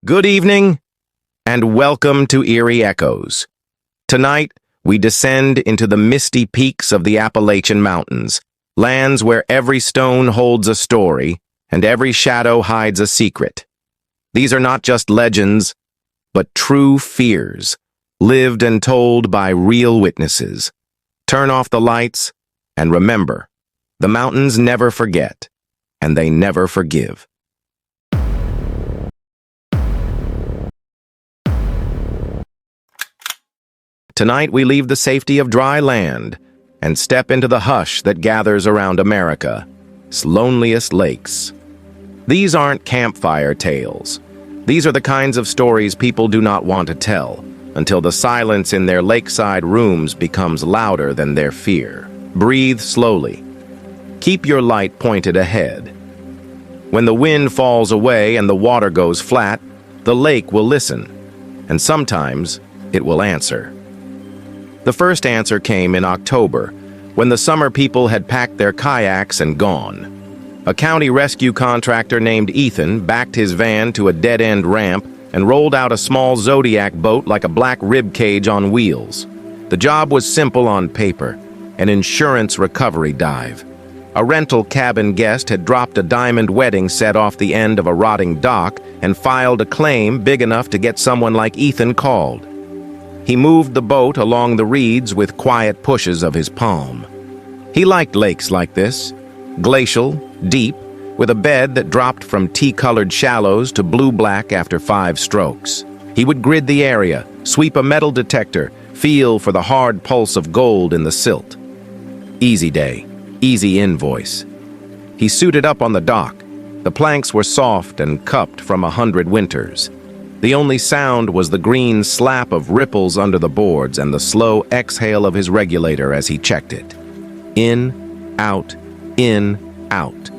Good evening, and welcome to Eerie Echoes. Tonight, we descend into the misty peaks of the Appalachian Mountains, lands where every stone holds a story and every shadow hides a secret. These are not just legends, but true fears, lived and told by real witnesses. Turn off the lights, and remember, the mountains never forget, and they never forgive. Tonight we leave the safety of dry land and step into the hush that gathers around America's loneliest lakes. These aren't campfire tales. These are the kinds of stories people do not want to tell until the silence in their lakeside rooms becomes louder than their fear. Breathe slowly. Keep your light pointed ahead. When the wind falls away and the water goes flat, the lake will listen, and sometimes it will answer. The first answer came in October, when the summer people had packed their kayaks and gone. A county rescue contractor named Ethan backed his van to a dead-end ramp and rolled out a small Zodiac boat like a black rib cage on wheels. The job was simple on paper, an insurance recovery dive. A rental cabin guest had dropped a diamond wedding set off the end of a rotting dock and filed a claim big enough to get someone like Ethan called. He moved the boat along the reeds with quiet pushes of his palm. He liked lakes like this, glacial, deep, with a bed that dropped from tea-colored shallows to blue-black after 5 strokes. He would grid the area, sweep a metal detector, feel for the hard pulse of gold in the silt. Easy day, easy invoice. He suited up on the dock. The planks were soft and cupped from 100 winters. The only sound was the green slap of ripples under the boards and the slow exhale of his regulator as he checked it. In, out, in, out.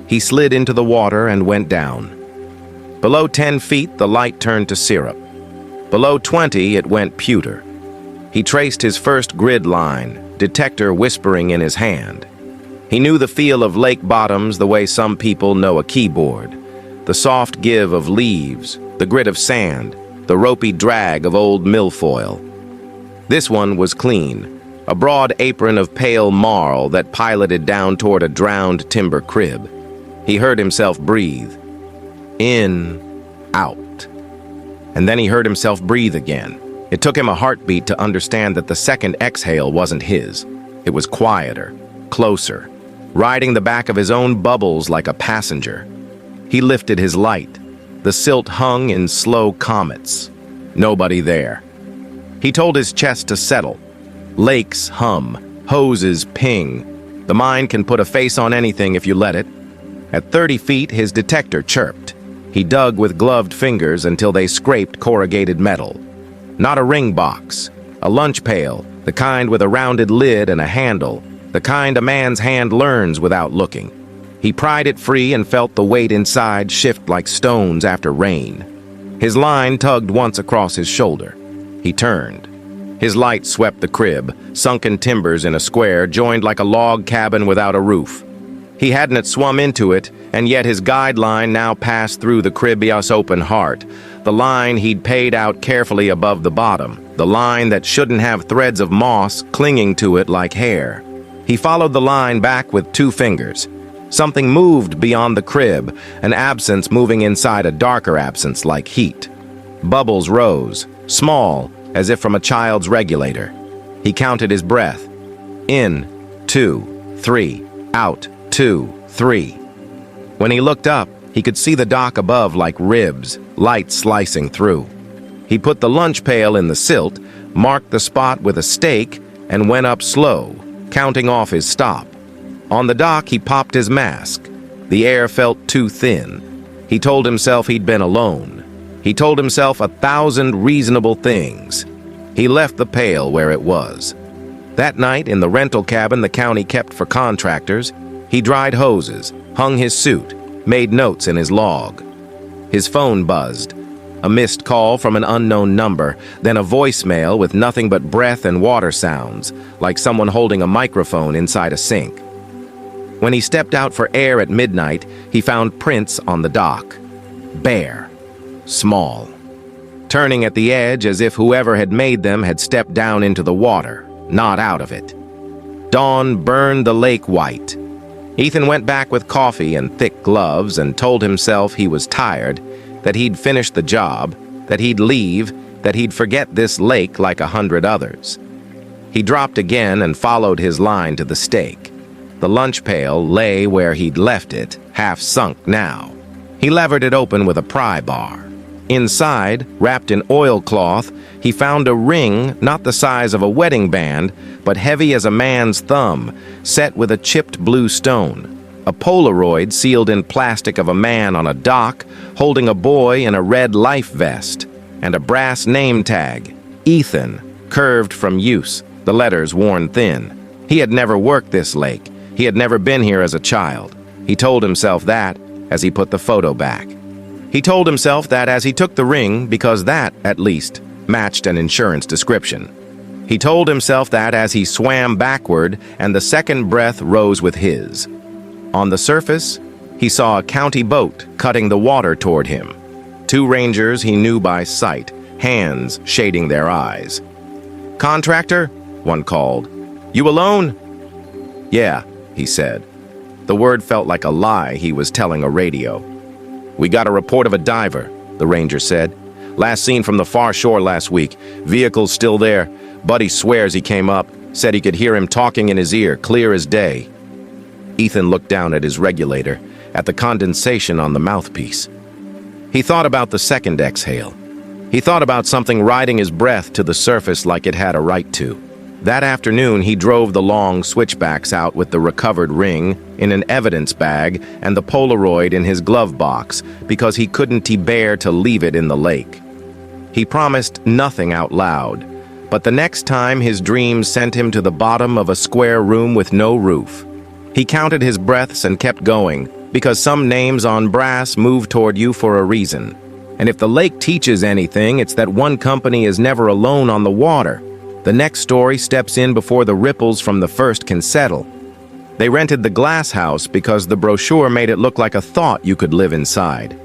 He slid into the water and went down. Below 10 feet, the light turned to syrup. Below 20, it went pewter. He traced his first grid line, detector whispering in his hand. He knew the feel of lake bottoms the way some people know a keyboard. The soft give of leaves, the grit of sand, the ropey drag of old milfoil. This one was clean, a broad apron of pale marl that piloted down toward a drowned timber crib. He heard himself breathe. In, out. And then he heard himself breathe again. It took him a heartbeat to understand that the second exhale wasn't his. It was quieter, closer, riding the back of his own bubbles like a passenger. He lifted his light. The silt hung in slow comets. Nobody there. He told his chest to settle. Lakes hum, hoses ping. The mind can put a face on anything if you let it. At 30 feet, his detector chirped. He dug with gloved fingers until they scraped corrugated metal. Not a ring box, a lunch pail, the kind with a rounded lid and a handle, the kind a man's hand learns without looking. He pried it free and felt the weight inside shift like stones after rain. His line tugged once across his shoulder. He turned. His light swept the crib, sunken timbers in a square, joined like a log cabin without a roof. He hadn't swum into it, and yet his guide line now passed through the crib's open heart, the line he'd paid out carefully above the bottom, the line that shouldn't have threads of moss clinging to it like hair. He followed the line back with 2 fingers. Something moved beyond the crib, an absence moving inside a darker absence like heat. Bubbles rose, small, as if from a child's regulator. He counted his breath. In, 2, 3, out, 2, 3. When he looked up, he could see the dock above like ribs, light slicing through. He put the lunch pail in the silt, marked the spot with a stake, and went up slow, counting off his stop. On the dock, he popped his mask. The air felt too thin. He told himself he'd been alone. He told himself 1,000 reasonable things. He left the pail where it was. That night, in the rental cabin the county kept for contractors, he dried hoses, hung his suit, made notes in his log. His phone buzzed. A missed call from an unknown number, then a voicemail with nothing but breath and water sounds, like someone holding a microphone inside a sink. When he stepped out for air at midnight, he found prints on the dock. Bare. small, turning at the edge as if whoever had made them had stepped down into the water, not out of it. Dawn burned the lake white. Ethan went back with coffee and thick gloves and told himself he was tired, that he'd finish the job, that he'd leave, that he'd forget this lake like 100 others. He dropped again and followed his line to the stake. The lunch pail lay where he'd left it, half sunk now. He levered it open with a pry bar. Inside, wrapped in oilcloth, he found a ring not the size of a wedding band, but heavy as a man's thumb, set with a chipped blue stone. A Polaroid sealed in plastic of a man on a dock, holding a boy in a red life vest, and a brass name tag, Ethan, curved from use, the letters worn thin. He had never worked this lake. He had never been here as a child. He told himself that as he put the photo back. He told himself that as he took the ring, because that, at least, matched an insurance description. He told himself that as he swam backward and the second breath rose with his. On the surface, he saw a county boat cutting the water toward him. 2 rangers he knew by sight, hands shading their eyes. "Contractor?" one called. "You alone?" "Yeah," he said. The word felt like a lie he was telling a radio. "We got a report of a diver," the ranger said. "Last seen from the far shore last week. Vehicle's still there. Buddy swears he came up, said he could hear him talking in his ear, clear as day." Ethan looked down at his regulator, at the condensation on the mouthpiece. He thought about the second exhale. He thought about something riding his breath to the surface like it had a right to. That afternoon, he drove the long switchbacks out with the recovered ring in an evidence bag and the Polaroid in his glove box because he couldn't bear to leave it in the lake. He promised nothing out loud, but the next time his dreams sent him to the bottom of a square room with no roof. He counted his breaths and kept going, because some names on brass move toward you for a reason. And if the lake teaches anything, it's that one company is never alone on the water. The next story steps in before the ripples from the first can settle. They rented the glass house because the brochure made it look like a thought you could live inside.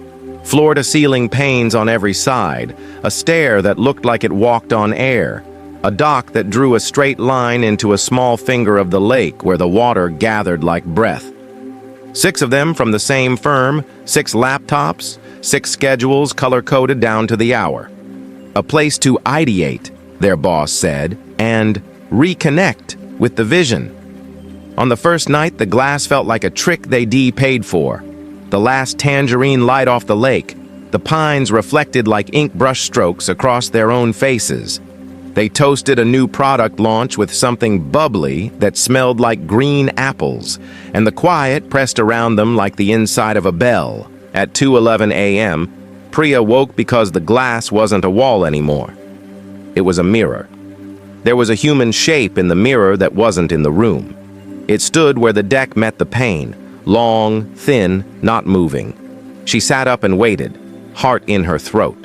Floor-to-ceiling panes on every side, a stair that looked like it walked on air, a dock that drew a straight line into a small finger of the lake where the water gathered like breath. 6 of them from the same firm, 6 laptops, 6 schedules color-coded down to the hour. A place to ideate, their boss said, and reconnect with the vision. On the first night, the glass felt like a trick they paid for. The last tangerine light off the lake, the pines reflected like ink brush strokes across their own faces. They toasted a new product launch with something bubbly that smelled like green apples, and the quiet pressed around them like the inside of a bell. At 2:11 a.m., Priya woke because the glass wasn't a wall anymore. It was a mirror. There was a human shape in the mirror that wasn't in the room. It stood where the deck met the pane, long, thin, not moving. She sat up and waited, heart in her throat.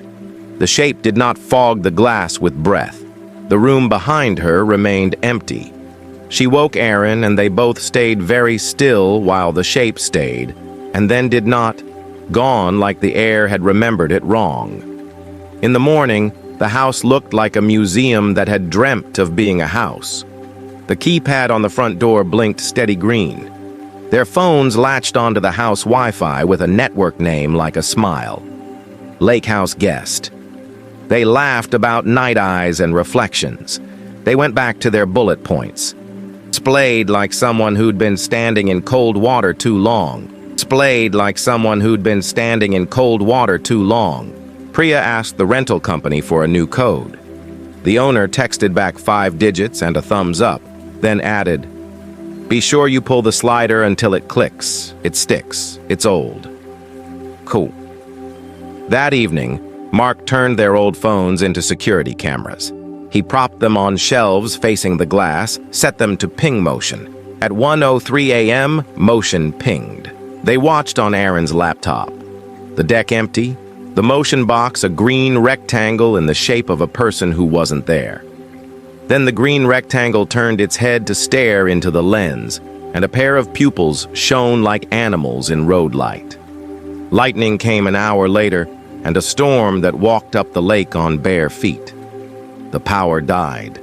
The shape did not fog the glass with breath. The room behind her remained empty. She woke Aaron, and they both stayed very still while the shape stayed, and then did not, gone like the air had remembered it wrong. In the morning, the house looked like a museum that had dreamt of being a house. The keypad on the front door blinked steady green. Their phones latched onto the house Wi-Fi with a network name like a smile. Lake House Guest. They laughed about night eyes and reflections. They went back to their bullet points. Splayed like someone who'd been standing in cold water too long. Splayed like someone who'd been standing in cold water too long. Priya asked the rental company for a new code. The owner texted back 5 digits and a thumbs up, then added, "Be sure you pull the slider until it clicks. It sticks. It's old." Cool. That evening, Mark turned their old phones into security cameras. He propped them on shelves facing the glass, set them to ping motion. At 1:03 a.m., motion pinged. They watched on Aaron's laptop. The deck empty, the motion box a green rectangle in the shape of a person who wasn't there. Then the green rectangle turned its head to stare into the lens, and a pair of pupils shone like animals in road light. Lightning came an hour later, and a storm that walked up the lake on bare feet. The power died.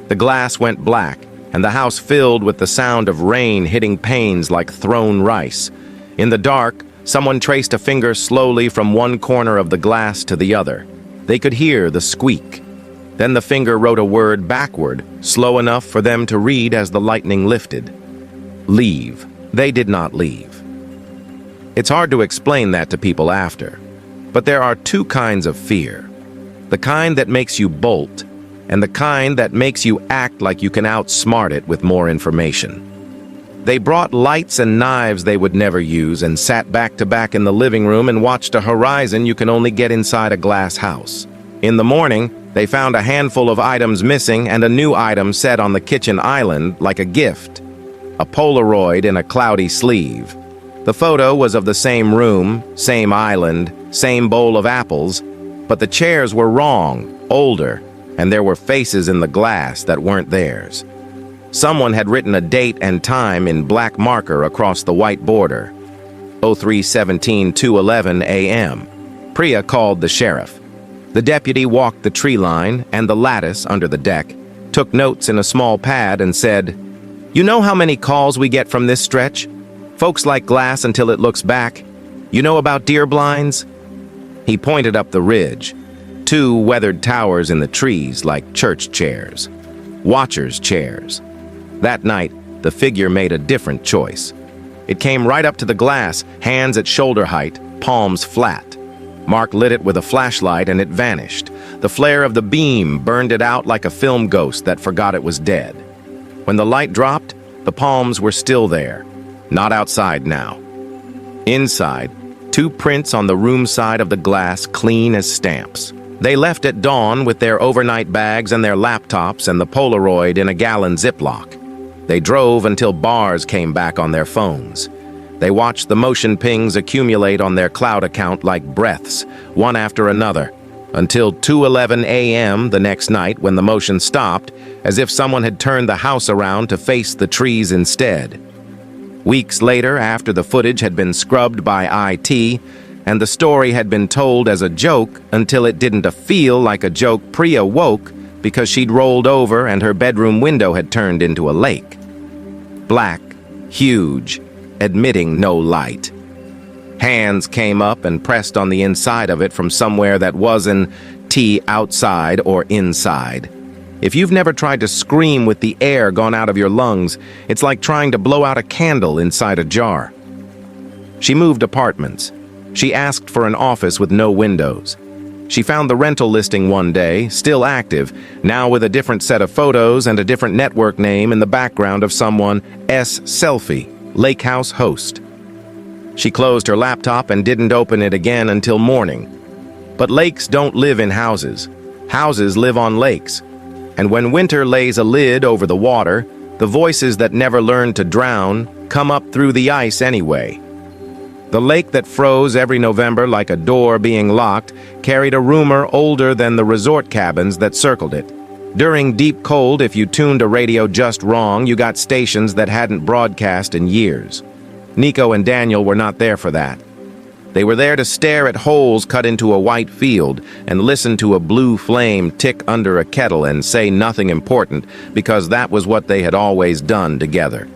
The glass went black, and the house filled with the sound of rain hitting panes like thrown rice. In the dark, someone traced a finger slowly from one corner of the glass to the other. They could hear the squeak. Then the finger wrote a word backward, slow enough for them to read as the lightning lifted. Leave. They did not leave. It's hard to explain that to people after, but there are two kinds of fear. The kind that makes you bolt, and the kind that makes you act like you can outsmart it with more information. They brought lights and knives they would never use and sat back to back in the living room and watched a horizon you can only get inside a glass house. In the morning, they found a handful of items missing and a new item set on the kitchen island like a gift. A Polaroid in a cloudy sleeve. The photo was of the same room, same island, same bowl of apples, but the chairs were wrong, older, and there were faces in the glass that weren't theirs. Someone had written a date and time in black marker across the white border. 03/17/211 a.m. Priya called the sheriff. The deputy walked the tree line and the lattice under the deck, took notes in a small pad and said, "You know how many calls we get from this stretch? Folks like glass until it looks back. You know about deer blinds?" He pointed up the ridge. Two weathered towers in the trees like church chairs. Watchers' chairs. That night, the figure made a different choice. It came right up to the glass, hands at shoulder height, palms flat. Mark lit it with a flashlight and it vanished. The flare of the beam burned it out like a film ghost that forgot it was dead. When the light dropped, the palms were still there, not outside now. Inside, two prints on the room side of the glass, clean as stamps. They left at dawn with their overnight bags and their laptops and the Polaroid in a gallon Ziploc. They drove until bars came back on their phones. They watched the motion pings accumulate on their cloud account like breaths, one after another, until 2:11 a.m. the next night when the motion stopped, as if someone had turned the house around to face the trees instead. Weeks later, after the footage had been scrubbed by IT, and the story had been told as a joke until it didn't feel like a joke, Priya woke because she'd rolled over and her bedroom window had turned into a lake. Black, huge, admitting no light. Hands came up and pressed on the inside of it from somewhere that wasn't outside or inside. If you've never tried to scream with the air gone out of your lungs, it's like trying to blow out a candle inside a jar. She moved apartments. She asked for an office with no windows. She found the rental listing one day, still active, now with a different set of photos and a different network name in the background of someone S. Selfie, Lake House host. She closed her laptop and didn't open it again until morning. But lakes don't live in houses. Houses live on lakes. And when winter lays a lid over the water, the voices that never learned to drown come up through the ice anyway. The lake that froze every November like a door being locked carried a rumor older than the resort cabins that circled it. During deep cold, if you tuned a radio just wrong, you got stations that hadn't broadcast in years. Nico and Daniel were not there for that. They were there to stare at holes cut into a white field and listen to a blue flame tick under a kettle and say nothing important because that was what they had always done together.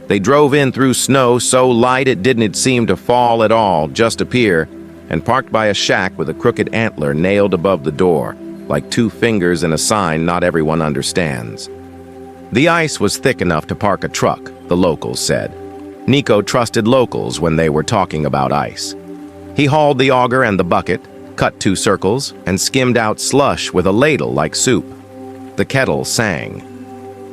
They drove in through snow so light it didn't seem to fall at all, just appear, and parked by a shack with a crooked antler nailed above the door, like two fingers in a sign not everyone understands. The ice was thick enough to park a truck, the locals said. Nico trusted locals when they were talking about ice. He hauled the auger and the bucket, cut 2 circles, and skimmed out slush with a ladle like soup. The kettle sang.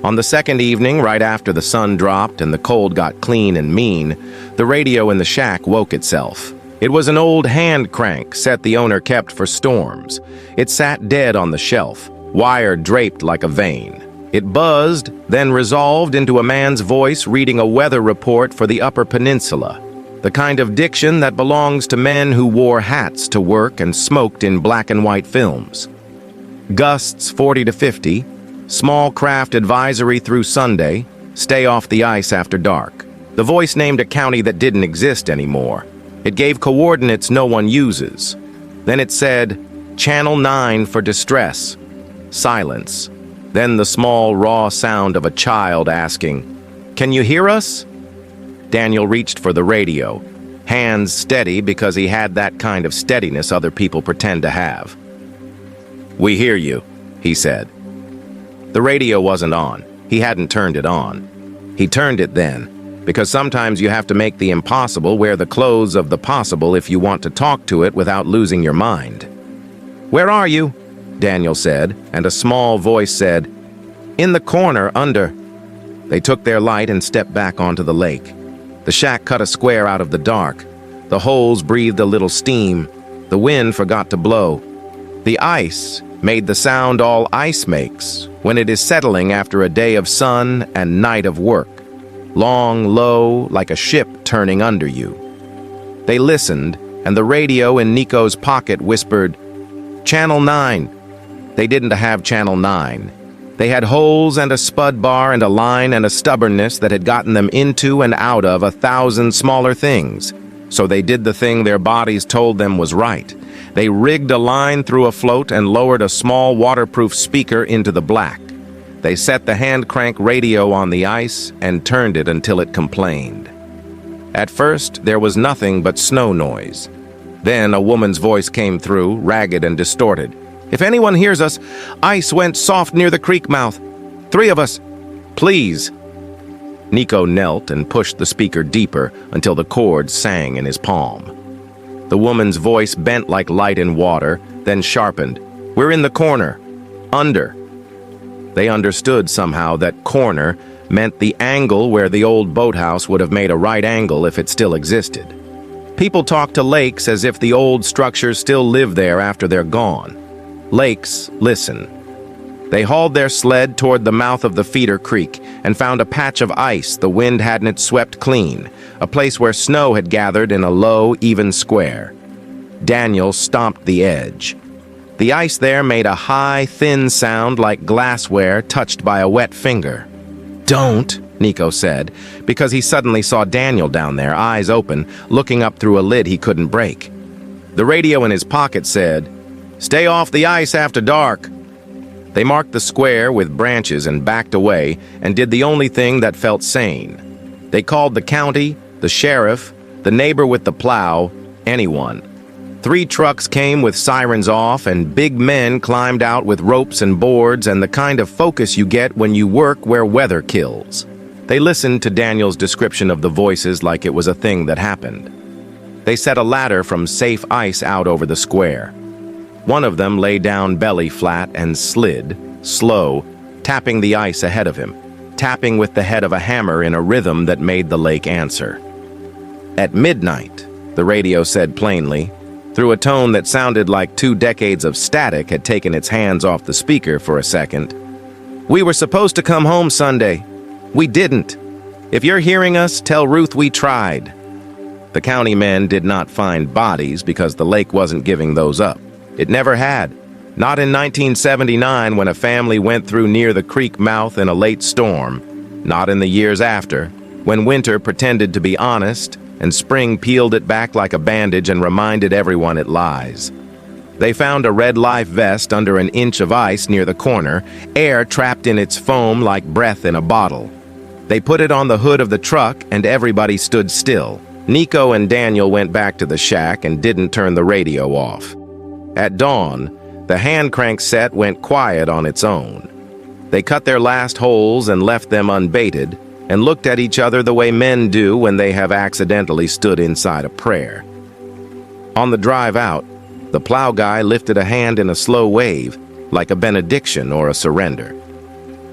On the second evening, right after the sun dropped and the cold got clean and mean, the radio in the shack woke itself. It was an old hand crank set the owner kept for storms. It sat dead on the shelf, wire draped like a vein. It buzzed, then resolved into a man's voice reading a weather report for the Upper Peninsula, the kind of diction that belongs to men who wore hats to work and smoked in black and white films. Gusts 40 to 50, small craft advisory through Sunday, stay off the ice after dark. The voice named a county that didn't exist anymore. It gave coordinates no one uses. Then it said, Channel 9 for distress. Silence. Then the small, raw sound of a child asking, "Can you hear us?" Daniel reached for the radio, hands steady because he had that kind of steadiness other people pretend to have. "We hear you," he said. The radio wasn't on. He hadn't turned it on. He turned it then, because sometimes you have to make the impossible wear the clothes of the possible if you want to talk to it without losing your mind. "Where are you?" Daniel said, and a small voice said, "In the corner, under." They took their light and stepped back onto the lake. The shack cut a square out of the dark. The holes breathed a little steam. The wind forgot to blow. The ice made the sound all ice makes when it is settling after a day of sun and night of work. Long, low, like a ship turning under you. They listened, and the radio in Nico's pocket whispered, "Channel 9. They didn't have Channel 9. They had holes and a spud bar and a line and a stubbornness that had gotten them into and out of 1,000 smaller things. So they did the thing their bodies told them was right. They rigged a line through a float and lowered a small waterproof speaker into the black. They set the hand-crank radio on the ice and turned it until it complained. At first, there was nothing but snow noise. Then a woman's voice came through, ragged and distorted. "If anyone hears us, ice went soft near the creek mouth. 3 of us. Please." Nico knelt and pushed the speaker deeper until the chords sang in his palm. The woman's voice bent like light in water, then sharpened. "We're in the corner. Under." They understood somehow that corner meant the angle where the old boathouse would have made a right angle if it still existed. People talk to lakes as if the old structures still live there after they're gone. Lakes listen. They hauled their sled toward the mouth of the feeder creek and found a patch of ice the wind hadn't swept clean, a place where snow had gathered in a low, even square. Daniel stomped the edge. The ice there made a high, thin sound like glassware touched by a wet finger. "Don't," Nico said, because he suddenly saw Daniel down there, eyes open, looking up through a lid he couldn't break. The radio in his pocket said, "Stay off the ice after dark." They marked the square with branches and backed away and did the only thing that felt sane. They called the county, the sheriff, the neighbor with the plow, anyone. 3 trucks came with sirens off, and big men climbed out with ropes and boards and the kind of focus you get when you work where weather kills. They listened to Daniel's description of the voices like it was a thing that happened. They set a ladder from safe ice out over the square. One of them lay down belly flat and slid, slow, tapping the ice ahead of him, tapping with the head of a hammer in a rhythm that made the lake answer. "At midnight," the radio said plainly, through a tone that sounded like 2 decades of static had taken its hands off the speaker for a second. "We were supposed to come home Sunday. We didn't. If you're hearing us, tell Ruth we tried." The county men did not find bodies because the lake wasn't giving those up. It never had. Not in 1979 when a family went through near the creek mouth in a late storm. Not in the years after, when winter pretended to be honest and spring peeled it back like a bandage and reminded everyone it lies. They found a red life vest under an inch of ice near the corner, air trapped in its foam like breath in a bottle. They put it on the hood of the truck and everybody stood still. Nico and Daniel went back to the shack and didn't turn the radio off. At dawn, the hand crank set went quiet on its own. They cut their last holes and left them unbaited, and looked at each other the way men do when they have accidentally stood inside a prayer. On the drive out, the plow guy lifted a hand in a slow wave, like a benediction or a surrender.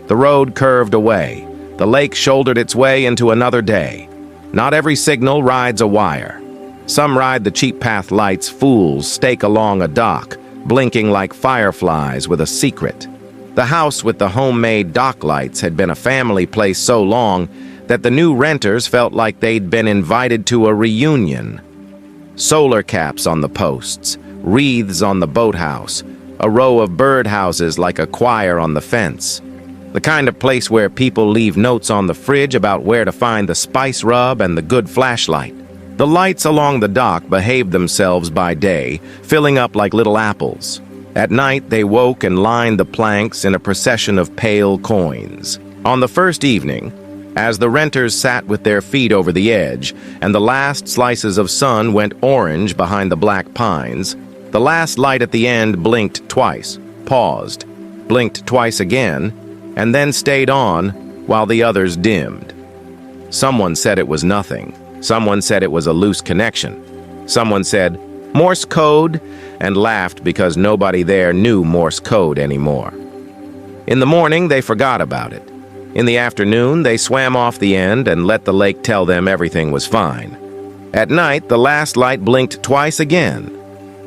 The road curved away. The lake shouldered its way into another day. Not every signal rides a wire. Some ride the cheap path lights fools stake along a dock, blinking like fireflies with a secret. The house with the homemade dock lights had been a family place so long that the new renters felt like they'd been invited to a reunion. Solar caps on the posts, wreaths on the boathouse, a row of birdhouses like a choir on the fence. The kind of place where people leave notes on the fridge about where to find the spice rub and the good flashlight. The lights along the dock behaved themselves by day, filling up like little apples. At night, they woke and lined the planks in a procession of pale coins. On the first evening, as the renters sat with their feet over the edge, and the last slices of sun went orange behind the black pines, the last light at the end blinked twice, paused, blinked twice again, and then stayed on while the others dimmed. Someone said it was nothing. Someone said it was a loose connection. Someone said, "Morse code," and laughed because nobody there knew Morse code anymore. In the morning, they forgot about it. In the afternoon, they swam off the end and let the lake tell them everything was fine. At night, the last light blinked twice again,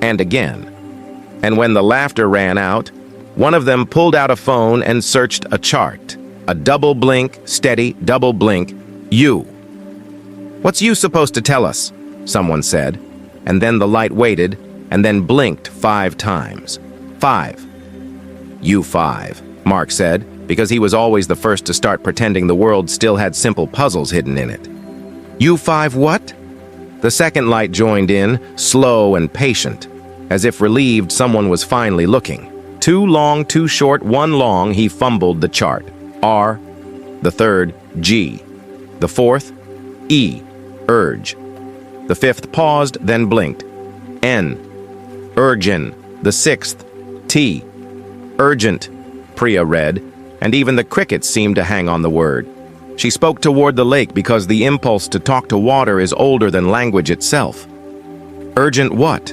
and again. And when the laughter ran out, one of them pulled out a phone and searched a chart. A double blink, steady, double blink, "You." "What's you supposed to tell us?" someone said. And then the light waited, and then blinked 5 times. 5. "You 5, Mark said, because he was always the first to start pretending the world still had simple puzzles hidden in it. "You 5 what?" The second light joined in, slow and patient, as if relieved someone was finally looking. 2 long, 2 short, 1 long, he fumbled the chart. R. The third, G. The fourth, E. Urge. The fifth paused, then blinked. N. Urgin. The sixth, T. Urgent, Priya read, and even the crickets seemed to hang on the word. She spoke toward the lake because the impulse to talk to water is older than language itself. Urgent what?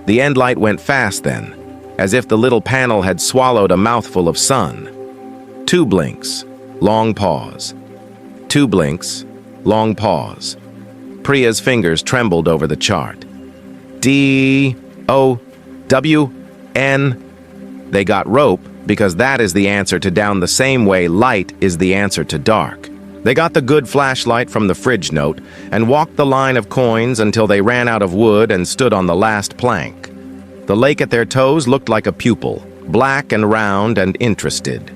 The end light went fast then, as if the little panel had swallowed a mouthful of sun. 2 blinks, long pause. 2 blinks, long pause. Priya's fingers trembled over the chart. D, O, W, N. They got rope because that is the answer to down the same way light is the answer to dark. They got the good flashlight from the fridge note and walked the line of coins until they ran out of wood and stood on the last plank. The lake at their toes looked like a pupil, black and round and interested.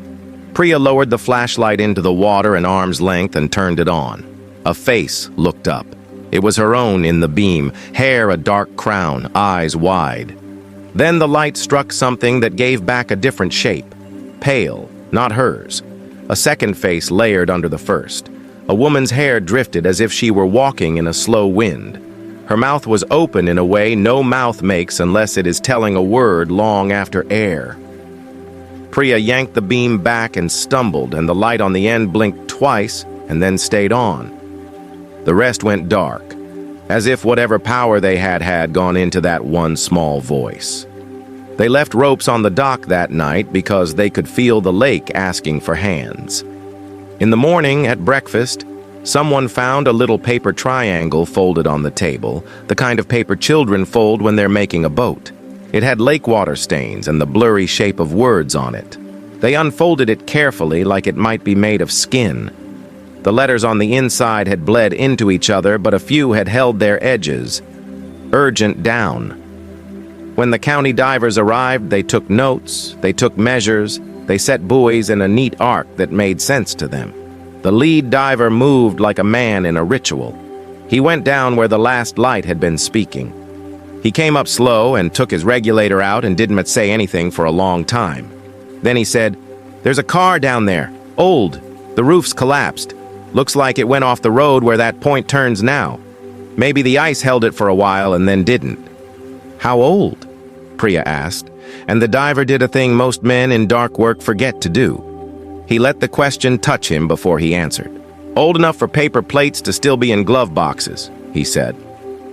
Priya lowered the flashlight into the water an arm's length and turned it on. A face looked up. It was her own in the beam, hair a dark crown, eyes wide. Then the light struck something that gave back a different shape. Pale, not hers. A second face layered under the first. A woman's hair drifted as if she were walking in a slow wind. Her mouth was open in a way no mouth makes unless it is telling a word long after air. Priya yanked the beam back and stumbled, and the light on the end blinked twice and then stayed on. The rest went dark, as if whatever power they had gone into that one small voice. They left ropes on the dock that night because they could feel the lake asking for hands. In the morning at breakfast, someone found a little paper triangle folded on the table, the kind of paper children fold when they're making a boat. It had lake water stains and the blurry shape of words on it. They unfolded it carefully like it might be made of skin. The letters on the inside had bled into each other, but a few had held their edges. Urgent down. When the county divers arrived, they took notes, they took measures, they set buoys in a neat arc that made sense to them. The lead diver moved like a man in a ritual. He went down where the last light had been speaking. He came up slow and took his regulator out and didn't say anything for a long time. Then he said, "There's a car down there, old. The roof's collapsed. Looks like it went off the road where that point turns now. Maybe the ice held it for a while and then didn't." "How old?" Priya asked, and the diver did a thing most men in dark work forget to do. He let the question touch him before he answered. "Old enough for paper plates to still be in glove boxes," he said.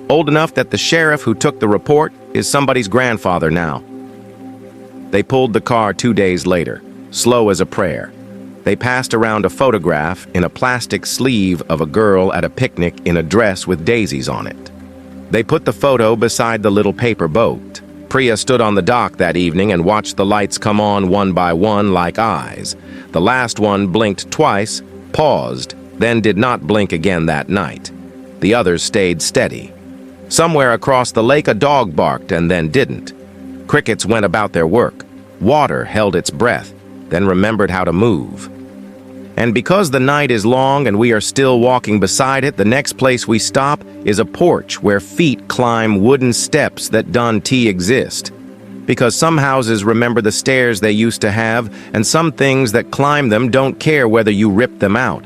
"Old enough that the sheriff who took the report is somebody's grandfather now." They pulled the car 2 days later, slow as a prayer. They passed around a photograph in a plastic sleeve of a girl at a picnic in a dress with daisies on it. They put the photo beside the little paper boat. Priya stood on the dock that evening and watched the lights come on one by one like eyes. The last one blinked twice, paused, then did not blink again that night. The others stayed steady. Somewhere across the lake a dog barked and then didn't. Crickets went about their work. Water held its breath, then remembered how to move. And because the night is long and we are still walking beside it, the next place we stop is a porch where feet climb wooden steps that don't exist. Because some houses remember the stairs they used to have, and some things that climb them don't care whether you rip them out.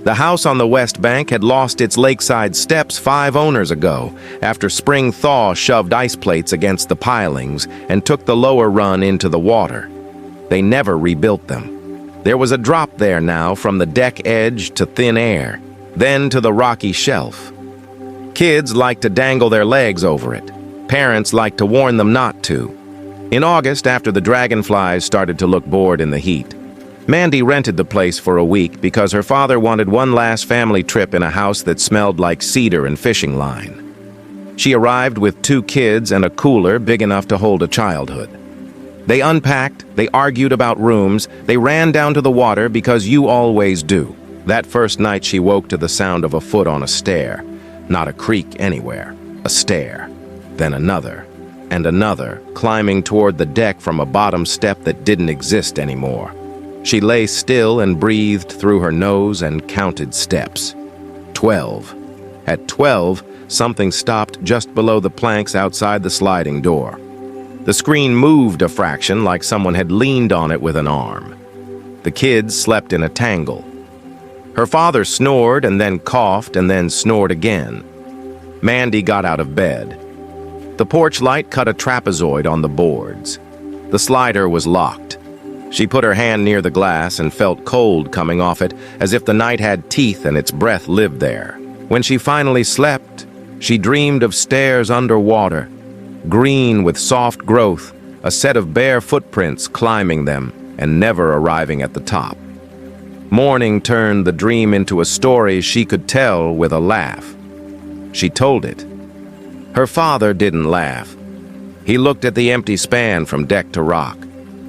The house on the West Bank had lost its lakeside steps 5 owners ago, after spring thaw shoved ice plates against the pilings and took the lower run into the water. They never rebuilt them. There was a drop there now from the deck edge to thin air, then to the rocky shelf. Kids like to dangle their legs over it. Parents like to warn them not to. In August, after the dragonflies started to look bored in the heat, Mandy rented the place for a week because her father wanted one last family trip in a house that smelled like cedar and fishing line. She arrived with 2 kids and a cooler big enough to hold a childhood. They unpacked, they argued about rooms, they ran down to the water because you always do. That first night she woke to the sound of a foot on a stair. Not a creak anywhere, a stair. Then another, and another, climbing toward the deck from a bottom step that didn't exist anymore. She lay still and breathed through her nose and counted steps. 12. At 12, something stopped just below the planks outside the sliding door. The screen moved a fraction like someone had leaned on it with an arm. The kids slept in a tangle. Her father snored and then coughed and then snored again. Mandy got out of bed. The porch light cut a trapezoid on the boards. The slider was locked. She put her hand near the glass and felt cold coming off it, as if the night had teeth and its breath lived there. When she finally slept, she dreamed of stairs underwater, green with soft growth, a set of bare footprints climbing them and never arriving at the top. Morning turned the dream into a story she could tell with a laugh. She told it. Her father didn't laugh. He looked at the empty span from deck to rock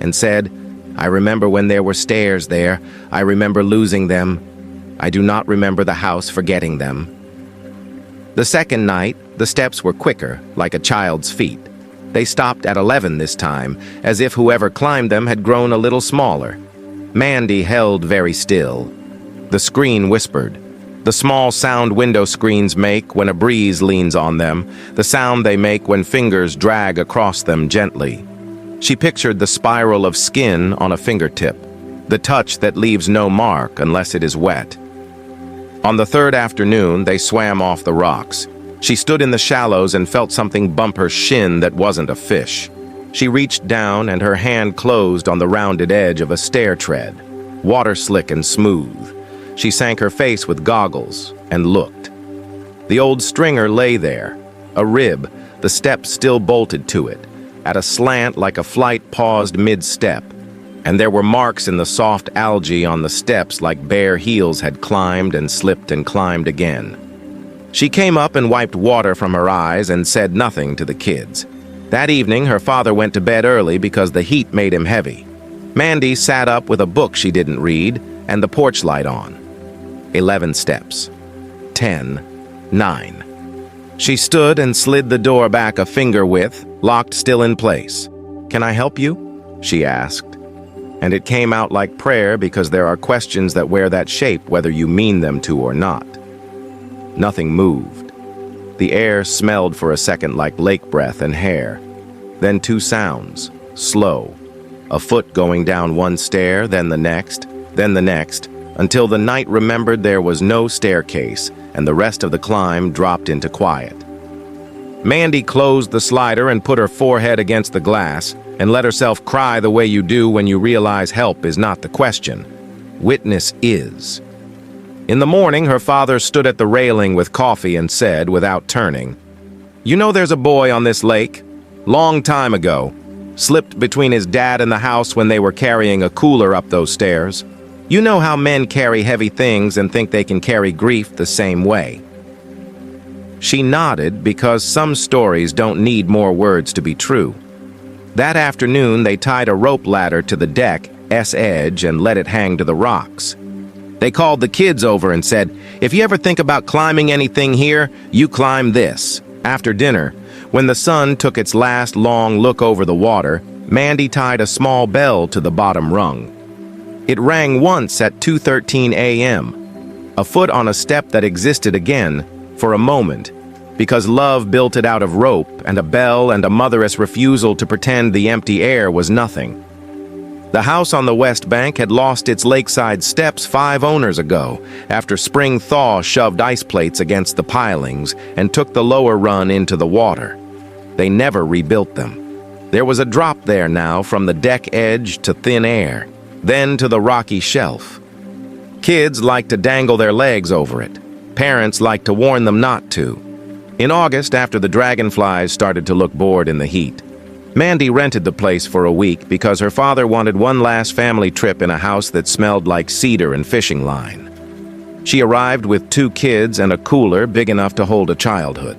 and said, "I remember when there were stairs there. I remember losing them. I do not remember the house forgetting them." The second night, the steps were quicker, like a child's feet. They stopped at 11 this time, as if whoever climbed them had grown a little smaller. Mandy held very still. The screen whispered. The small sound window screens make when a breeze leans on them, the sound they make when fingers drag across them gently. She pictured the spiral of skin on a fingertip, the touch that leaves no mark unless it is wet. On the third afternoon, they swam off the rocks. She stood in the shallows and felt something bump her shin that wasn't a fish. She reached down and her hand closed on the rounded edge of a stair tread, water slick and smooth. She sank her face with goggles and looked. The old stringer lay there, a rib, the step still bolted to it, at a slant like a flight paused mid-step, and there were marks in the soft algae on the steps like bare heels had climbed and slipped and climbed again. She came up and wiped water from her eyes and said nothing to the kids. That evening, her father went to bed early because the heat made him heavy. Mandy sat up with a book she didn't read and the porch light on. 11 steps. 10. 9. She stood and slid the door back a finger width, locked still in place. "Can I help you?" she asked. And it came out like prayer because there are questions that wear that shape whether you mean them to or not. Nothing moved. The air smelled for a second like lake breath and hair. Then 2 sounds, slow. A foot going down one stair, then the next, until the night remembered there was no staircase and the rest of the climb dropped into quiet. Mandy closed the slider and put her forehead against the glass and let herself cry the way you do when you realize help is not the question. Witness is. In the morning, her father stood at the railing with coffee and said, without turning, "You know there's a boy on this lake? Long time ago. Slipped between his dad and the house when they were carrying a cooler up those stairs. You know how men carry heavy things and think they can carry grief the same way." She nodded because some stories don't need more words to be true. That afternoon, they tied a rope ladder to the deck, edge, and let it hang to the rocks. They called the kids over and said, "If you ever think about climbing anything here, you climb this." After dinner, when the sun took its last long look over the water, Mandy tied a small bell to the bottom rung. It rang once at 2:13 a.m., a foot on a step that existed again for a moment, because love built it out of rope and a bell and a mother's refusal to pretend the empty air was nothing. The house on the West Bank had lost its lakeside steps 5 owners ago, after spring thaw shoved ice plates against the pilings and took the lower run into the water. They never rebuilt them. There was a drop there now from the deck edge to thin air, then to the rocky shelf. Kids liked to dangle their legs over it. Parents liked to warn them not to. In August, after the dragonflies started to look bored in the heat, Mandy rented the place for a week because her father wanted one last family trip in a house that smelled like cedar and fishing line. She arrived with 2 kids and a cooler big enough to hold a childhood.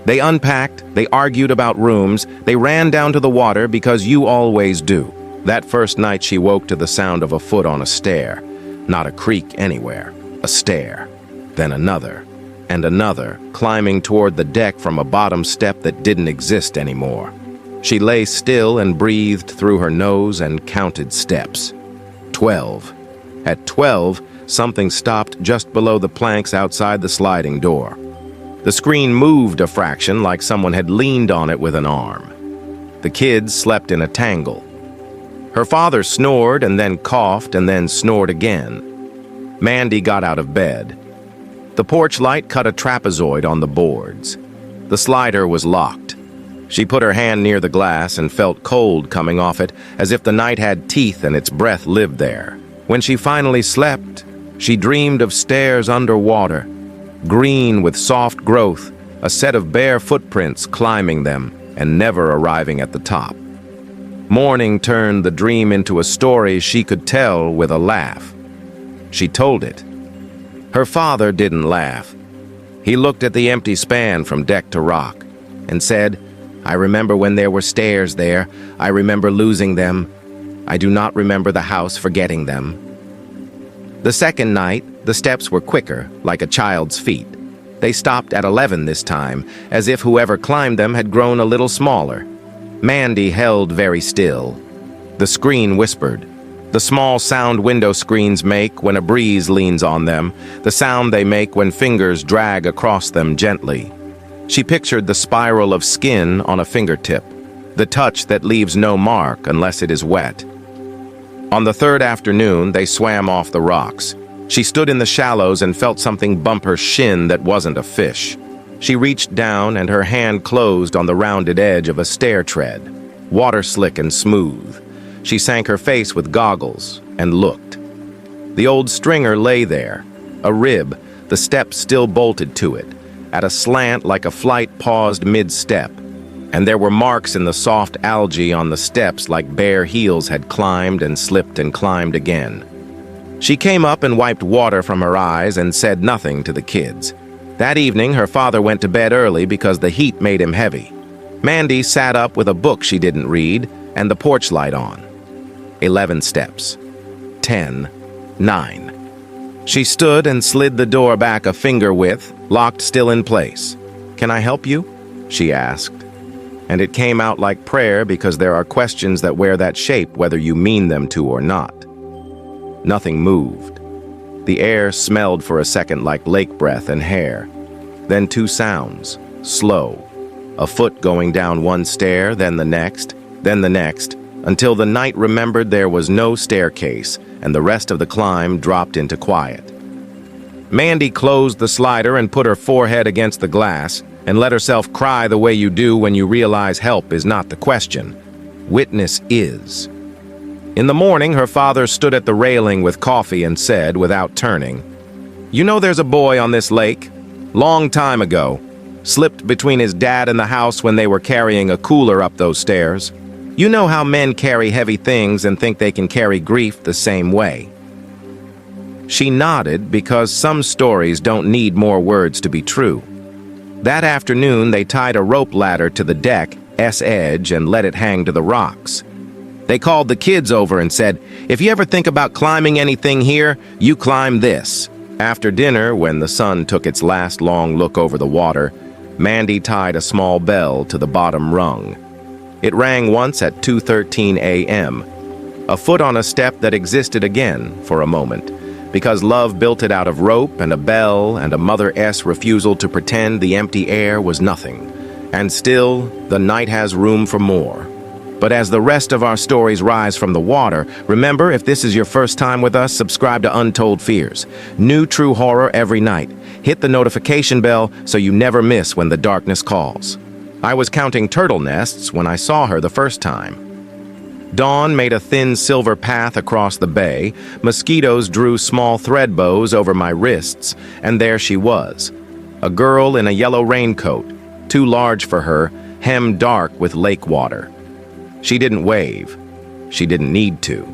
They unpacked, they argued about rooms, they ran down to the water because you always do. That first night she woke to the sound of a foot on a stair. Not a creak anywhere, a stair. Then another, and another, climbing toward the deck from a bottom step that didn't exist anymore. She lay still and breathed through her nose and counted steps. 12. At 12, something stopped just below the planks outside the sliding door. The screen moved a fraction like someone had leaned on it with an arm. The kids slept in a tangle. Her father snored and then coughed and then snored again. Mandy got out of bed. The porch light cut a trapezoid on the boards. The slider was locked. She put her hand near the glass and felt cold coming off it, as if the night had teeth and its breath lived there. When she finally slept, she dreamed of stairs underwater, green with soft growth, a set of bare footprints climbing them and never arriving at the top. Morning turned the dream into a story she could tell with a laugh. She told it. Her father didn't laugh. He looked at the empty span from deck to rock and said, "I remember when there were stairs there. I remember losing them. I do not remember the house forgetting them." The second night, the steps were quicker, like a child's feet. They stopped at 11 this time, as if whoever climbed them had grown a little smaller. Mandy held very still. The screen whispered. The small sound window screens make when a breeze leans on them, the sound they make when fingers drag across them gently. She pictured the spiral of skin on a fingertip, the touch that leaves no mark unless it is wet. On the third afternoon, they swam off the rocks. She stood in the shallows and felt something bump her shin that wasn't a fish. She reached down and her hand closed on the rounded edge of a stair tread, water slick and smooth. She sank her face with goggles and looked. The old stringer lay there, a rib, the step still bolted to it, at a slant like a flight paused mid-step, and there were marks in the soft algae on the steps like bare heels had climbed and slipped and climbed again. She came up and wiped water from her eyes and said nothing to the kids. That evening, her father went to bed early because the heat made him heavy. Mandy sat up with a book she didn't read and the porch light on. 11 steps. 10. 9. She stood and slid the door back a finger width, locked still in place. "Can I help you?" she asked. And it came out like prayer because there are questions that wear that shape whether you mean them to or not. Nothing moved. The air smelled for a second like lake breath and hair. Then 2 sounds, slow. A foot going down one stair, then the next, until the night remembered there was no staircase and the rest of the climb dropped into quiet. Mandy closed the slider and put her forehead against the glass and let herself cry the way you do when you realize help is not the question. Witness is. In the morning, her father stood at the railing with coffee and said, without turning, "You know there's a boy on this lake? Long time ago. Slipped between his dad and the house when they were carrying a cooler up those stairs. You know how men carry heavy things and think they can carry grief the same way." She nodded because some stories don't need more words to be true. That afternoon, they tied a rope ladder to the deck, edge, and let it hang to the rocks. They called the kids over and said, "If you ever think about climbing anything here, you climb this." After dinner, when the sun took its last long look over the water, Mandy tied a small bell to the bottom rung. It rang once at 2:13 a.m. a foot on a step that existed again for a moment, because love built it out of rope and a bell and a Mother S refusal to pretend the empty air was nothing. And still, the night has room for more. But as the rest of our stories rise from the water, remember, if this is your first time with us, subscribe to Untold Fears. New true horror every night. Hit the notification bell so you never miss when the darkness calls. I was counting turtle nests when I saw her the first time. Dawn made a thin silver path across the bay, mosquitoes drew small thread bows over my wrists, and there she was. A girl in a yellow raincoat, too large for her, hemmed dark with lake water. She didn't wave. She didn't need to.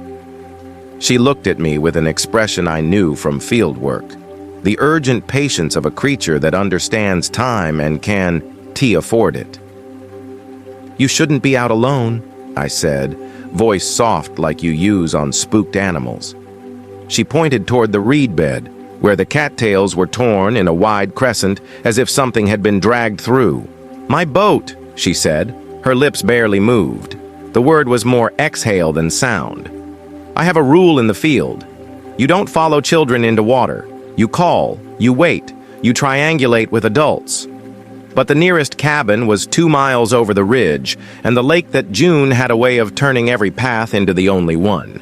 She looked at me with an expression I knew from field work, the urgent patience of a creature that understands time and can afford it. "You shouldn't be out alone," I said, voice soft like you use on spooked animals. She pointed toward the reed bed, where the cattails were torn in a wide crescent as if something had been dragged through. "My boat," she said. Her lips barely moved. The word was more exhale than sound. "I have a rule in the field. You don't follow children into water. You call, you wait, you triangulate with adults." But the nearest cabin was 2 miles over the ridge, and the lake that June had a way of turning every path into the only one.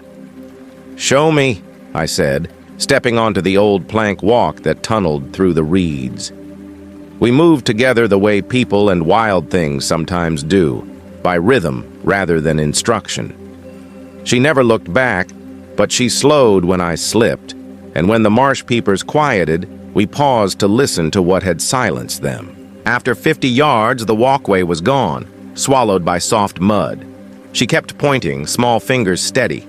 "Show me," I said, stepping onto the old plank walk that tunneled through the reeds. We moved together the way people and wild things sometimes do, by rhythm rather than instruction. She never looked back, but she slowed when I slipped, and when the marsh peepers quieted, we paused to listen to what had silenced them. After 50 yards, the walkway was gone, swallowed by soft mud. She kept pointing, small fingers steady.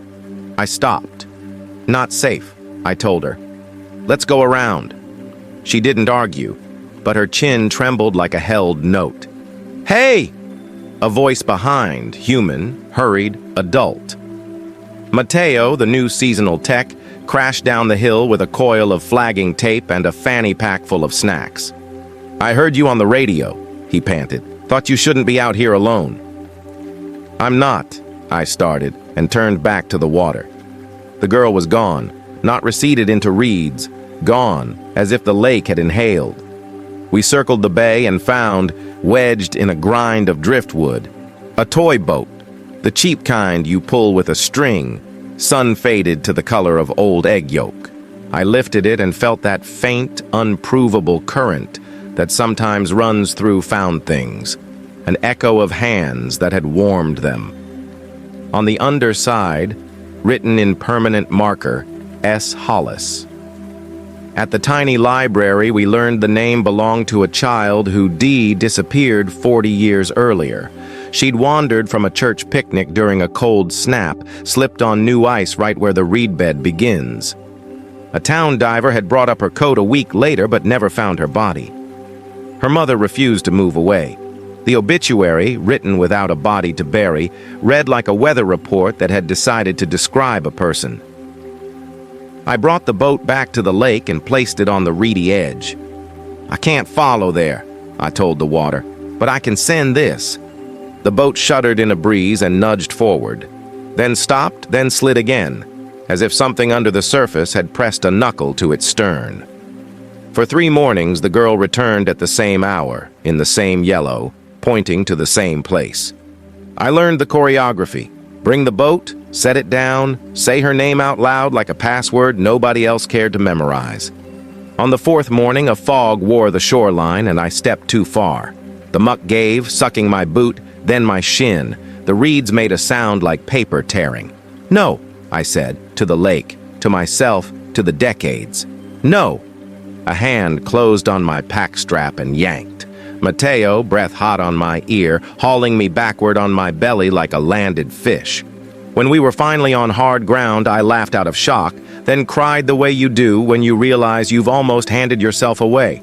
I stopped. "Not safe," I told her. "Let's go around." She didn't argue, but her chin trembled like a held note. "Hey!" A voice behind, human, hurried, adult. Mateo, the new seasonal tech, crashed down the hill with a coil of flagging tape and a fanny pack full of snacks. "I heard you on the radio," he panted. "Thought you shouldn't be out here alone." "I'm not," I started, and turned back to the water. The girl was gone, not receded into reeds, gone, as if the lake had inhaled. We circled the bay and found, wedged in a grind of driftwood, a toy boat, the cheap kind you pull with a string, sun-faded to the color of old egg yolk. I lifted it and felt that faint, unprovable current that sometimes runs through found things, an echo of hands that had warmed them. On the underside, written in permanent marker, S. Hollis. At the tiny library, we learned the name belonged to a child who disappeared 40 years earlier. She'd wandered from a church picnic during a cold snap, slipped on new ice right where the reed bed begins. A town diver had brought up her coat a week later but never found her body. Her mother refused to move away. The obituary, written without a body to bury, read like a weather report that had decided to describe a person. I brought the boat back to the lake and placed it on the reedy edge. "I can't follow there," I told the water, "but I can send this." The boat shuddered in a breeze and nudged forward, then stopped, then slid again, as if something under the surface had pressed a knuckle to its stern. For 3 mornings, the girl returned at the same hour, in the same yellow, pointing to the same place. I learned the choreography. Bring the boat, set it down, say her name out loud like a password nobody else cared to memorize. On the 4th morning, a fog wore the shoreline, and I stepped too far. The muck gave, sucking my boot, then my shin. The reeds made a sound like paper tearing. "No," I said, to the lake, to myself, to the decades. "No." A hand closed on my pack strap and yanked. Mateo, breath hot on my ear, hauling me backward on my belly like a landed fish. When we were finally on hard ground, I laughed out of shock, then cried the way you do when you realize you've almost handed yourself away.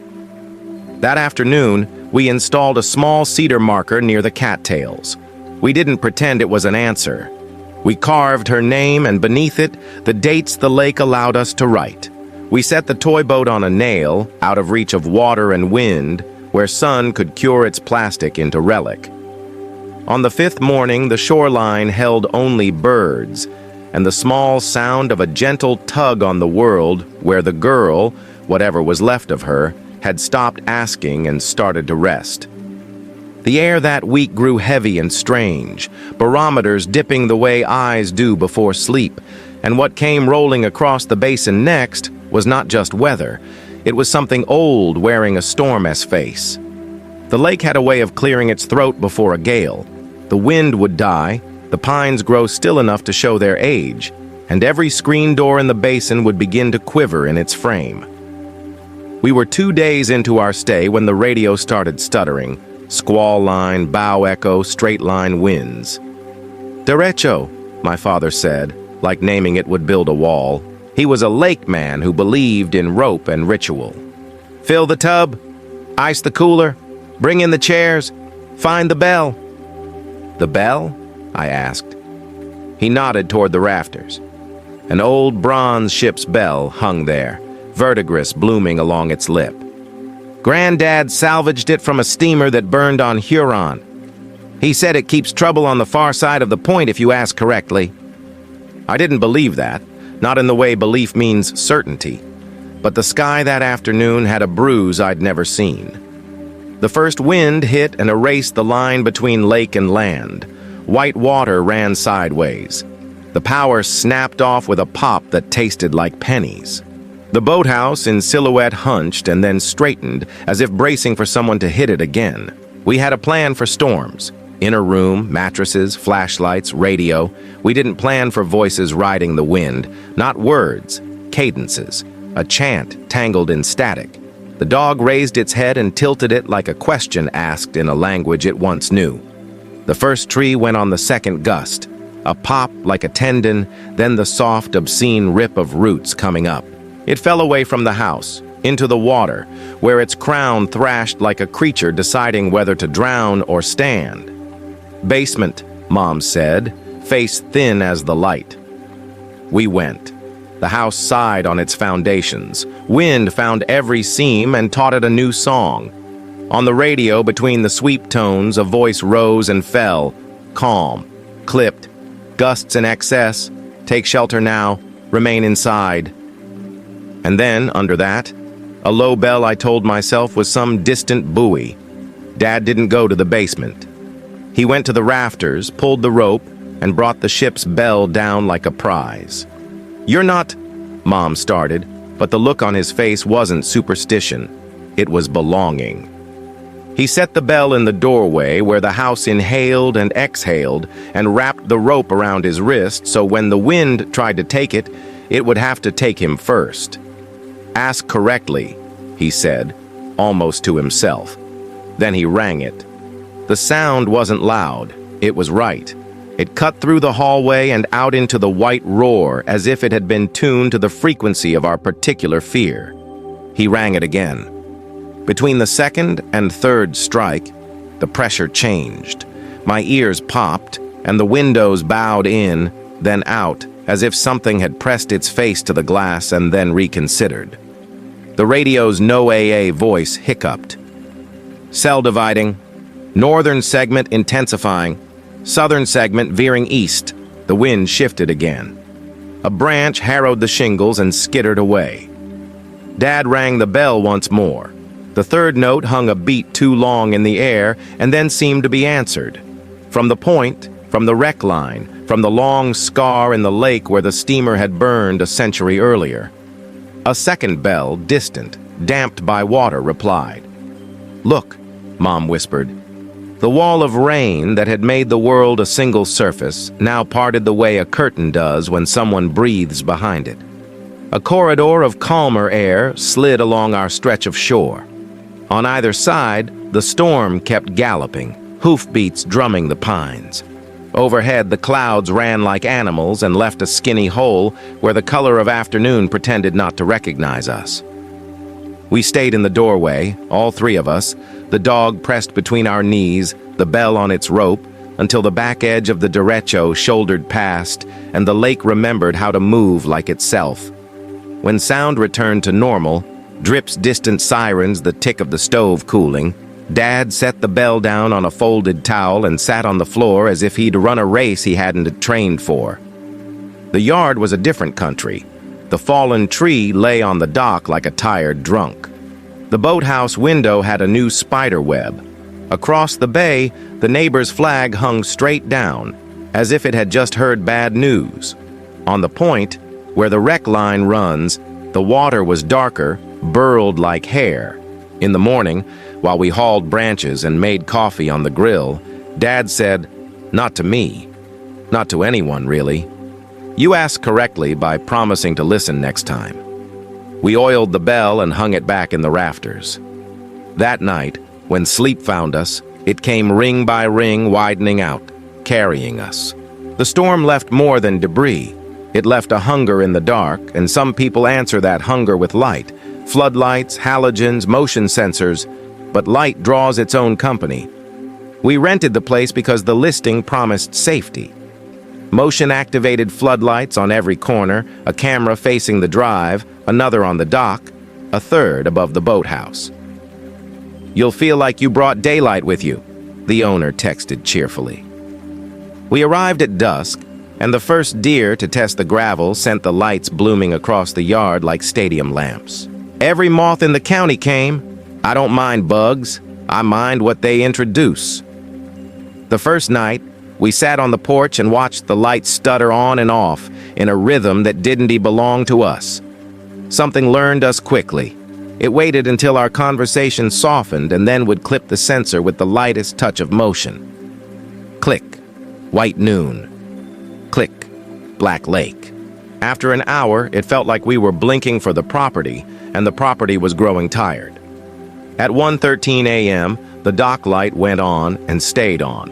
That afternoon, we installed a small cedar marker near the cattails. We didn't pretend it was an answer. We carved her name, and beneath it, the dates the lake allowed us to write. We set the toy boat on a nail, out of reach of water and wind, where sun could cure its plastic into relic. On the 5th morning, the shoreline held only birds, and the small sound of a gentle tug on the world where the girl, whatever was left of her, had stopped asking and started to rest. The air that week grew heavy and strange, barometers dipping the way eyes do before sleep, and what came rolling across the basin next was not just weather, it was something old wearing a storm-esque face. The lake had a way of clearing its throat before a gale. The wind would die, the pines grow still enough to show their age, and every screen door in the basin would begin to quiver in its frame. We were 2 days into our stay when the radio started stuttering. Squall line, bow echo, straight line winds. "Derecho," my father said, like naming it would build a wall. He was a lake man who believed in rope and ritual. "Fill the tub, ice the cooler, bring in the chairs, find the bell." "The bell?" I asked. He nodded toward the rafters. An old bronze ship's bell hung there, verdigris blooming along its lip. "Granddad salvaged it from a steamer that burned on Huron. He said it keeps trouble on the far side of the point if you ask correctly." I didn't believe that, not in the way belief means certainty. But the sky that afternoon had a bruise I'd never seen. The first wind hit and erased the line between lake and land. White water ran sideways. The power snapped off with a pop that tasted like pennies. The boathouse in silhouette hunched and then straightened, as if bracing for someone to hit it again. We had a plan for storms. Inner room, mattresses, flashlights, radio. We didn't plan for voices riding the wind, not words, cadences, a chant tangled in static. The dog raised its head and tilted it like a question asked in a language it once knew. The first tree went on the second gust, a pop like a tendon, then the soft, obscene rip of roots coming up. It fell away from the house, into the water, where its crown thrashed like a creature deciding whether to drown or stand. "Basement," Mom said, face thin as the light. We went. The house sighed on its foundations. Wind found every seam and taught it a new song. On the radio, between the sweep tones, a voice rose and fell, calm, clipped, gusts in excess, take shelter now, remain inside. And then, under that, a low bell I told myself was some distant buoy. Dad didn't go to the basement. He went to the rafters, pulled the rope, and brought the ship's bell down like a prize. "You're not," Mom started, but the look on his face wasn't superstition. It was belonging. He set the bell in the doorway where the house inhaled and exhaled and wrapped the rope around his wrist so when the wind tried to take it, it would have to take him first. "Ask correctly," he said, almost to himself. Then he rang it. The sound wasn't loud. It was right. It cut through the hallway and out into the white roar as if it had been tuned to the frequency of our particular fear. He rang it again. Between the second and third strike, the pressure changed. My ears popped, and the windows bowed in, then out, as if something had pressed its face to the glass and then reconsidered. The radio's no AA voice hiccuped. "Cell dividing. Northern segment intensifying. Southern segment veering east." The wind shifted again. A branch harrowed the shingles and skittered away. Dad rang the bell once more. The third note hung a beat too long in the air and then seemed to be answered. From the point, from the wreck line, from the long scar in the lake where the steamer had burned a century earlier. A second bell, distant, damped by water, replied. "Look," Mom whispered. The wall of rain that had made the world a single surface now parted the way a curtain does when someone breathes behind it. A corridor of calmer air slid along our stretch of shore. On either side, the storm kept galloping, hoofbeats drumming the pines. Overhead, the clouds ran like animals and left a skinny hole where the color of afternoon pretended not to recognize us. We stayed in the doorway, all three of us, the dog pressed between our knees, the bell on its rope, until the back edge of the derecho shouldered past and the lake remembered how to move like itself. When sound returned to normal, drips, distant sirens, the tick of the stove cooling, Dad set the bell down on a folded towel and sat on the floor as if he'd run a race he hadn't trained for. The yard was a different country. The fallen tree lay on the dock like a tired drunk. The boathouse window had a new spider web. Across the bay, the neighbor's flag hung straight down, as if it had just heard bad news. On the point, where the wreck line runs, the water was darker, burled like hair. In the morning, while we hauled branches and made coffee on the grill, Dad said, "Not to me. Not to anyone, really. You asked correctly by promising to listen next time." We oiled the bell and hung it back in the rafters. That night, when sleep found us, it came ring by ring, widening out, carrying us. The storm left more than debris. It left a hunger in the dark, and some people answer that hunger with light. Floodlights, halogens, motion sensors, but light draws its own company. We rented the place because the listing promised safety. Motion-activated floodlights on every corner, a camera facing the drive, another on the dock, a third above the boathouse. "You'll feel like you brought daylight with you," the owner texted cheerfully. We arrived at dusk, and the first deer to test the gravel sent the lights blooming across the yard like stadium lamps. Every moth in the county came. I don't mind bugs. I mind what they introduce. The first night, we sat on the porch and watched the lights stutter on and off in a rhythm that didn't belong to us. Something learned us quickly. It waited until our conversation softened and then would clip the sensor with the lightest touch of motion. Click, white noon. Click, Black Lake. After an hour, it felt like we were blinking for the property, and the property was growing tired. At 1:13 a.m., the dock light went on and stayed on.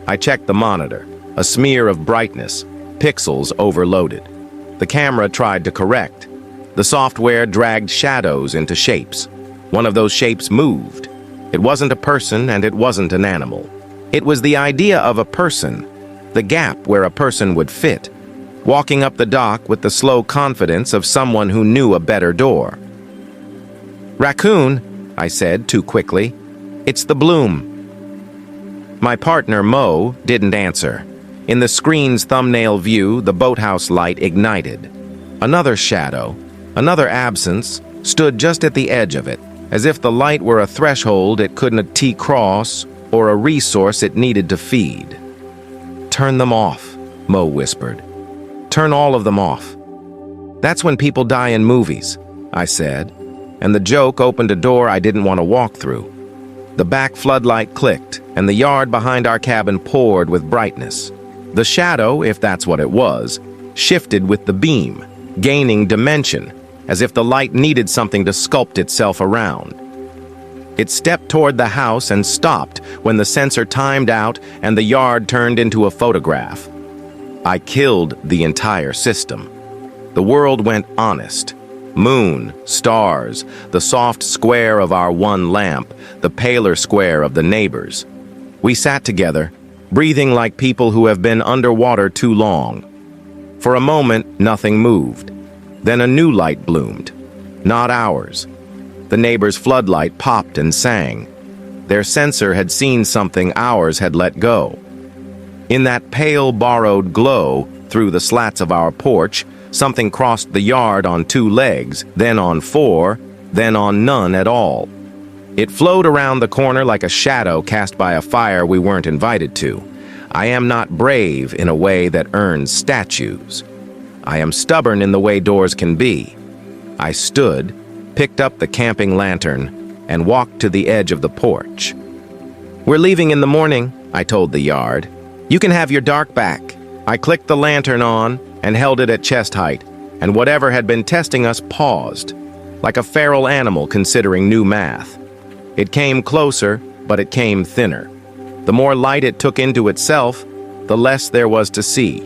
I checked the monitor, a smear of brightness, pixels overloaded. The camera tried to correct. The software dragged shadows into shapes. One of those shapes moved. It wasn't a person and it wasn't an animal. It was the idea of a person, the gap where a person would fit, walking up the dock with the slow confidence of someone who knew a better door. "Raccoon," I said too quickly. "It's the bloom." My partner, Mo, didn't answer. In the screen's thumbnail view, the boathouse light ignited. Another shadow, another absence, stood just at the edge of it, as if the light were a threshold it couldn't cross or a resource it needed to feed. "Turn them off," Mo whispered. "Turn all of them off." "That's when people die in movies," I said, and the joke opened a door I didn't want to walk through. The back floodlight clicked, and the yard behind our cabin poured with brightness. The shadow, if that's what it was, shifted with the beam, gaining dimension, as if the light needed something to sculpt itself around. It stepped toward the house and stopped when the sensor timed out and the yard turned into a photograph. I killed the entire system. The world went honest. Moon, stars, the soft square of our one lamp, the paler square of the neighbors. We sat together, breathing like people who have been underwater too long. For a moment, nothing moved. Then a new light bloomed. Not ours. The neighbor's floodlight popped and sang. Their sensor had seen something ours had let go. In that pale, borrowed glow, through the slats of our porch, something crossed the yard on 2 legs, then on 4, then on none at all. It flowed around the corner like a shadow cast by a fire we weren't invited to. I am not brave in a way that earns statues. I am stubborn in the way doors can be. I stood, picked up the camping lantern, and walked to the edge of the porch. "We're leaving in the morning," I told the yard. "You can have your dark back." I clicked the lantern on and held it at chest height, and whatever had been testing us paused, like a feral animal considering new math. It came closer, but it came thinner. The more light it took into itself, the less there was to see.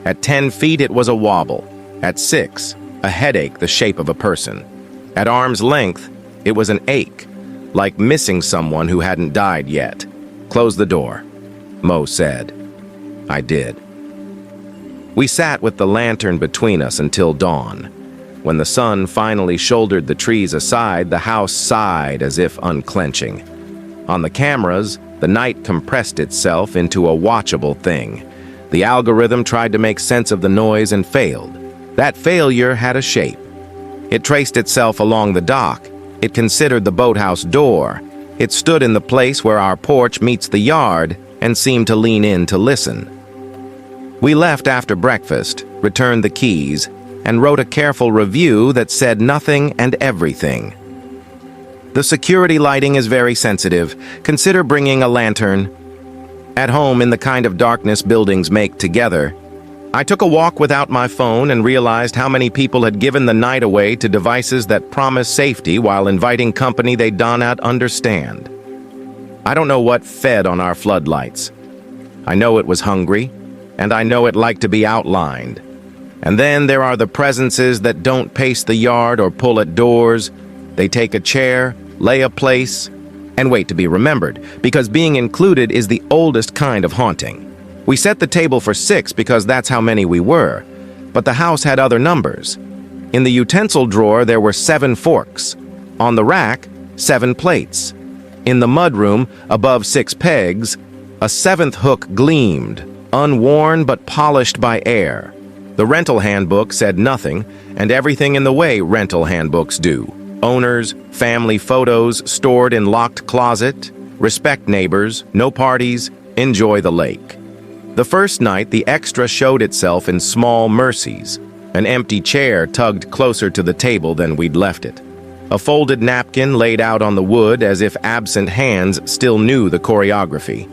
At 10 feet, it was a wobble. At 6, a headache the shape of a person. At arm's length, it was an ache, like missing someone who hadn't died yet. "Close the door," Mo said. I did. We sat with the lantern between us until dawn. When the sun finally shouldered the trees aside, the house sighed as if unclenching. On the cameras, the night compressed itself into a watchable thing. The algorithm tried to make sense of the noise and failed. That failure had a shape. It traced itself along the dock. It considered the boathouse door. It stood in the place where our porch meets the yard and seemed to lean in to listen. We left after breakfast, returned the keys, and wrote a careful review that said nothing and everything. The security lighting is very sensitive. Consider bringing a lantern. At home, in the kind of darkness buildings make together, I took a walk without my phone and realized how many people had given the night away to devices that promise safety while inviting company they do not understand. I don't know what fed on our floodlights. I know it was hungry, and I know it liked to be outlined. And then there are the presences that don't pace the yard or pull at doors. They take a chair, lay a place, and wait to be remembered, because being included is the oldest kind of haunting. We set the table for 6 because that's how many we were, but the house had other numbers. In the utensil drawer there were 7 forks. On the rack, 7 plates. In the mudroom, above 6 pegs, a 7th hook gleamed, unworn but polished by air. The rental handbook said nothing, and everything in the way rental handbooks do. Owners, family photos stored in locked closet, respect neighbors, no parties, enjoy the lake. The first night, the extra showed itself in small mercies. An empty chair tugged closer to the table than we'd left it. A folded napkin laid out on the wood as if absent hands still knew the choreography.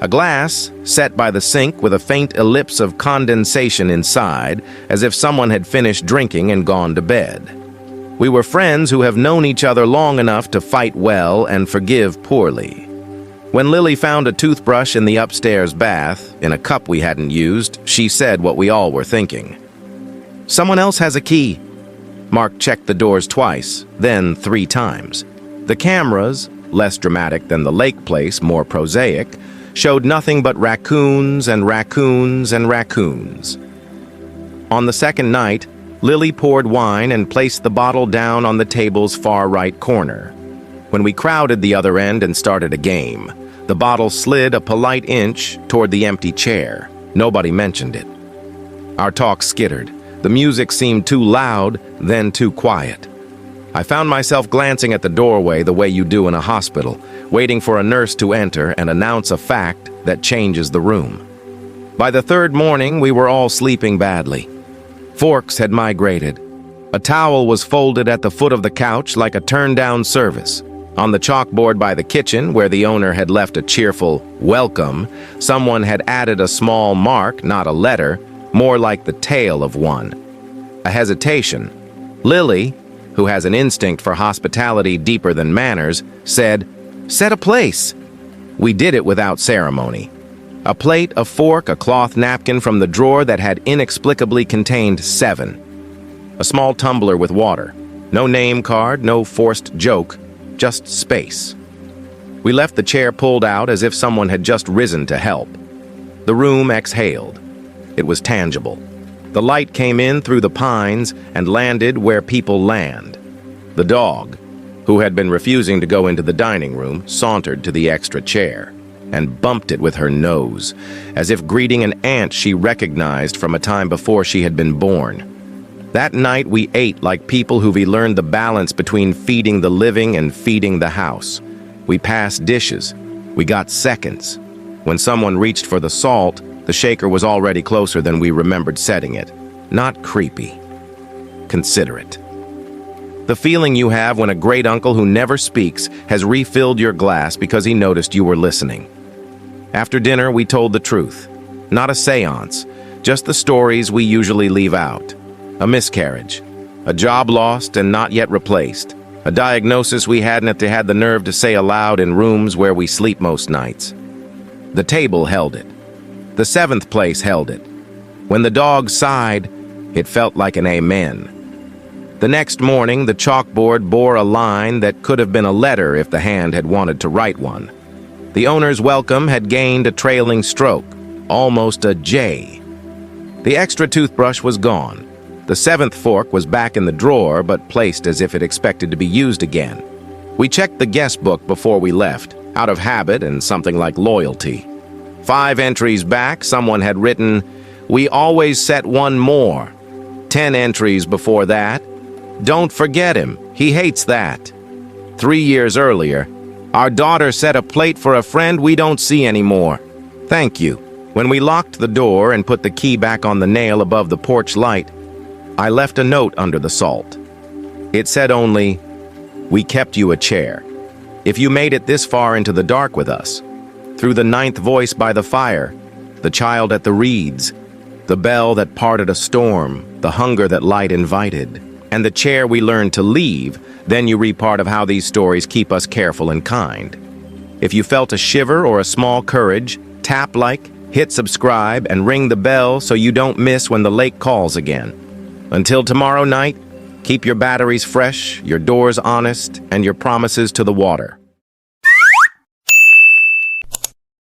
A glass set by the sink with a faint ellipse of condensation inside, as if someone had finished drinking and gone to bed. We were friends who have known each other long enough to fight well and forgive poorly. When Lily found a toothbrush in the upstairs bath, in a cup we hadn't used, she said what we all were thinking. "Someone else has a key." Mark checked the doors twice, then 3 times. The cameras, less dramatic than the lake place, more prosaic, showed nothing but raccoons and raccoons and raccoons. On the second night, Lily poured wine and placed the bottle down on the table's far right corner. When we crowded the other end and started a game, the bottle slid a polite inch toward the empty chair. Nobody mentioned it. Our talk skittered. The music seemed too loud, then too quiet. I found myself glancing at the doorway the way you do in a hospital, waiting for a nurse to enter and announce a fact that changes the room. By the 3rd morning, we were all sleeping badly. Forks had migrated. A towel was folded at the foot of the couch like a turned-down service. On the chalkboard by the kitchen, where the owner had left a cheerful "welcome," someone had added a small mark, not a letter, more like the tail of one. A hesitation. Lily, who has an instinct for hospitality deeper than manners, said, "Set a place." We did it without ceremony. A plate, a fork, a cloth napkin from the drawer that had inexplicably contained 7. A small tumbler with water. No name card, no forced joke, just space. We left the chair pulled out as if someone had just risen to help. The room exhaled. It was tangible. The light came in through the pines and landed where people land. The dog, who had been refusing to go into the dining room, sauntered to the extra chair and bumped it with her nose, as if greeting an aunt she recognized from a time before she had been born. That night we ate like people who've learned the balance between feeding the living and feeding the house. We passed dishes. We got seconds. When someone reached for the salt, the shaker was already closer than we remembered setting it. Not creepy. Considerate. The feeling you have when a great uncle who never speaks has refilled your glass because he noticed you were listening. After dinner, we told the truth. Not a seance, just the stories we usually leave out. A miscarriage, a job lost and not yet replaced, a diagnosis we hadn't had the nerve to say aloud in rooms where we sleep most nights. The table held it. The 7th place held it. When the dog sighed, it felt like an amen. The next morning, the chalkboard bore a line that could have been a letter if the hand had wanted to write one. The owner's welcome had gained a trailing stroke, almost a J. The extra toothbrush was gone. The 7th fork was back in the drawer, but placed as if it expected to be used again. We checked the guest book before we left, out of habit and something like loyalty. 5 entries back, someone had written, "We always set one more." 10 entries before that, "Don't forget him, he hates that." 3 years earlier, "Our daughter set a plate for a friend we don't see anymore. Thank you." When we locked the door and put the key back on the nail above the porch light, I left a note under the salt. It said only, "We kept you a chair. If you made it this far into the dark with us, through the 9th voice by the fire, the child at the reeds, the bell that parted a storm, the hunger that light invited, and the chair we learned to leave, then you read part of how these stories keep us careful and kind. If you felt a shiver or a small courage, tap like, hit subscribe, and ring the bell so you don't miss when the lake calls again. Until tomorrow night, keep your batteries fresh, your doors honest, and your promises to the water.